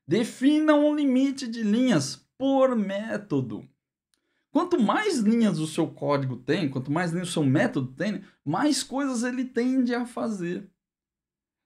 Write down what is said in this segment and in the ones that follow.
Defina um limite de linhas por método. Quanto mais linhas o seu código tem, quanto mais linhas o seu método tem, mais coisas ele tende a fazer.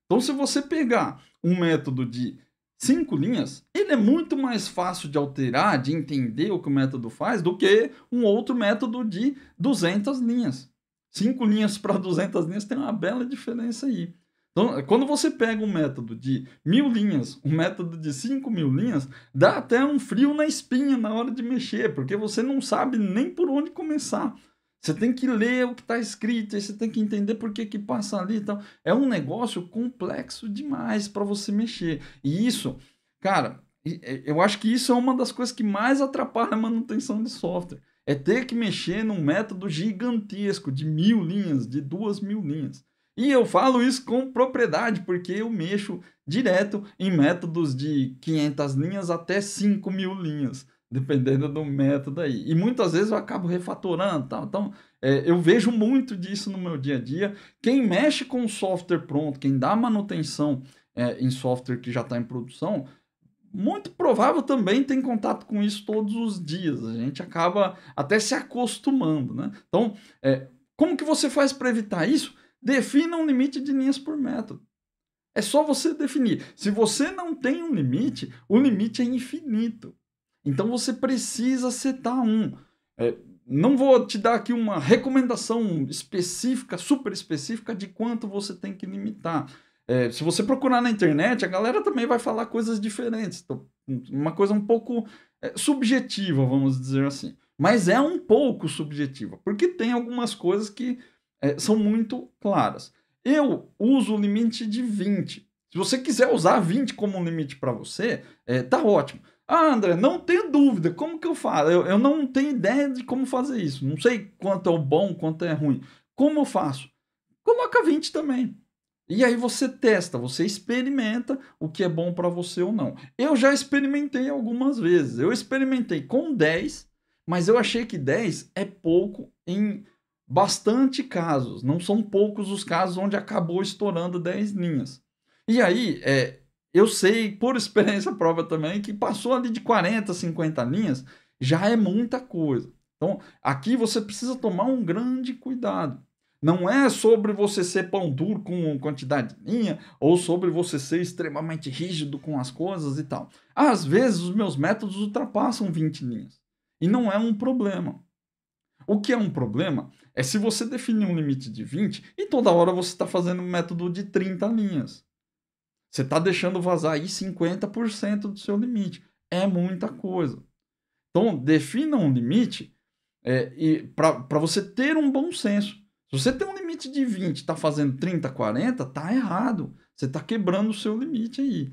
Então, se você pegar um método de 5 linhas, ele é muito mais fácil de alterar, de entender o que o método faz, do que um outro método de 200 linhas. 5 linhas para 200 linhas tem uma bela diferença aí. Então, quando você pega um método de 1000 linhas, um método de 5000 linhas, dá até um frio na espinha na hora de mexer, porque você não sabe nem por onde começar. Você tem que ler o que está escrito, aí você tem que entender por que passa ali e tal. É um negócio complexo demais para você mexer. E isso, cara, eu acho que isso é uma das coisas que mais atrapalha a manutenção de software. É ter que mexer num método gigantesco de 1000 linhas, de 2000 linhas. E eu falo isso com propriedade, porque eu mexo direto em métodos de 500 linhas até 5000 linhas, dependendo do método aí. E muitas vezes eu acabo refatorando, tal. Então, eu vejo muito disso no meu dia a dia. Quem mexe com software pronto, quem dá manutenção em software que já está em produção, muito provável também tem contato com isso todos os dias. A gente acaba até se acostumando, né? Então, como que você faz para evitar isso? Defina um limite de linhas por método. É só você definir. Se você não tem um limite, o limite é infinito. Então você precisa setar um. Não vou te dar aqui uma recomendação específica, super específica, de quanto você tem que limitar. Se você procurar na internet, a galera também vai falar coisas diferentes. Então, uma coisa um pouco subjetiva, vamos dizer assim. Mas é um pouco subjetiva, porque tem algumas coisas que são muito claras. Eu uso o limite de 20. Se você quiser usar 20 como um limite para você, tá ótimo. Ah, André, não tenho dúvida. Como que eu faço? Eu não tenho ideia de como fazer isso. Não sei quanto é o bom, quanto é ruim. Como eu faço? Coloca 20 também. E aí você testa, você experimenta o que é bom para você ou não. Eu já experimentei algumas vezes. Eu experimentei com 10, mas eu achei que 10 é pouco em bastante casos. Não são poucos os casos onde acabou estourando 10 linhas. E aí, eu sei, por experiência própria também, que passou ali de 40, 50 linhas, já é muita coisa. Então, aqui você precisa tomar um grande cuidado. Não é sobre você ser pão duro com quantidade de linha, ou sobre você ser extremamente rígido com as coisas e tal. Às vezes, os meus métodos ultrapassam 20 linhas. E não é um problema. O que é um problema é se você definir um limite de 20 e toda hora você está fazendo um método de 30 linhas. Você está deixando vazar aí 50% do seu limite. É muita coisa. Então, defina um limite para você ter um bom senso. Se você tem um limite de 20 e está fazendo 30, 40, tá errado. Você está quebrando o seu limite aí.